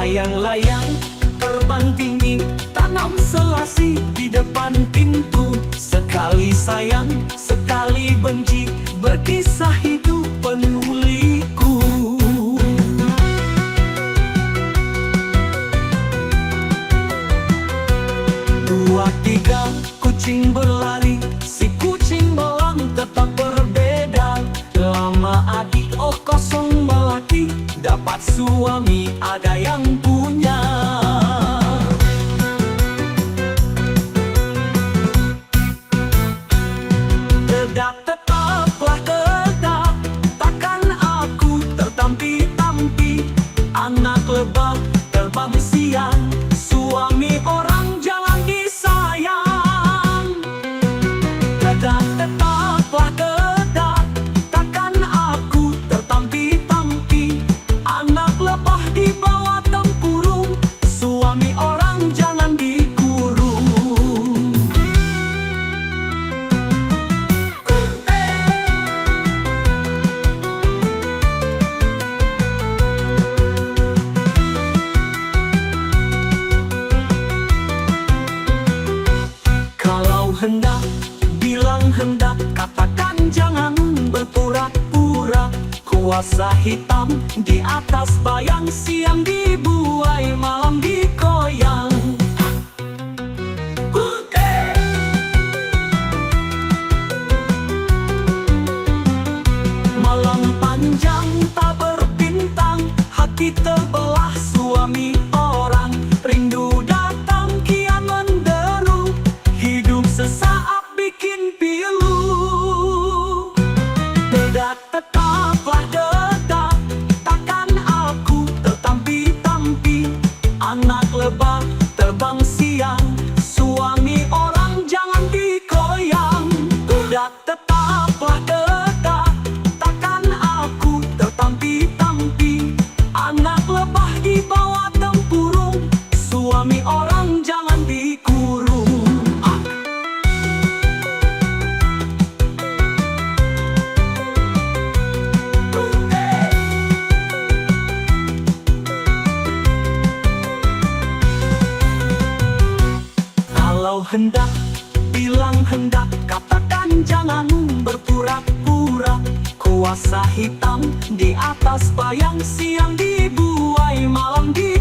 Layang-layang terbang tinggi, tanam selasi di depan pintu. Sekali sayang, sekali benci, berkisah hidup penuh liku. Dua tiga kucing berlari, si kucing belang tetap berbeda. Lama adik oh kosong melati, dapat suami ada yang punya. Dedak tetaplah dedak, takkan aku tertampi-tampi. Anak lebah terbang siang, suami orang jangan disayang. Dedak tetaplah dedak, takkan aku tertampi-tampi. Anak lebah dibawa tempurung, suami orang jangan dikurung. Kalau hendak, bilang hendak, katakan jangan berpura-pura. Kuasa hitam di atas bayang, siang dibuai, malam dikoyang. Malam panjang tak berbintang, hati terbelah suami orang. Rindu datang kian menderu, hidup sesaat bikin pilu. Dedak tetaplah dedak, takkan aku tertampi-tampi. Anak lebah terbang siang, suami orang jangan dikoyang. Dedak tetaplah dedak, takkan aku tertampi-tampi. Anak lebah dibawa tempurung, suami orang jangan dikurung. Kalau hendak, bilang hendak, katakan jangan berpura-pura. Kuasa hitam di atas bayang, siang dibuai, malam di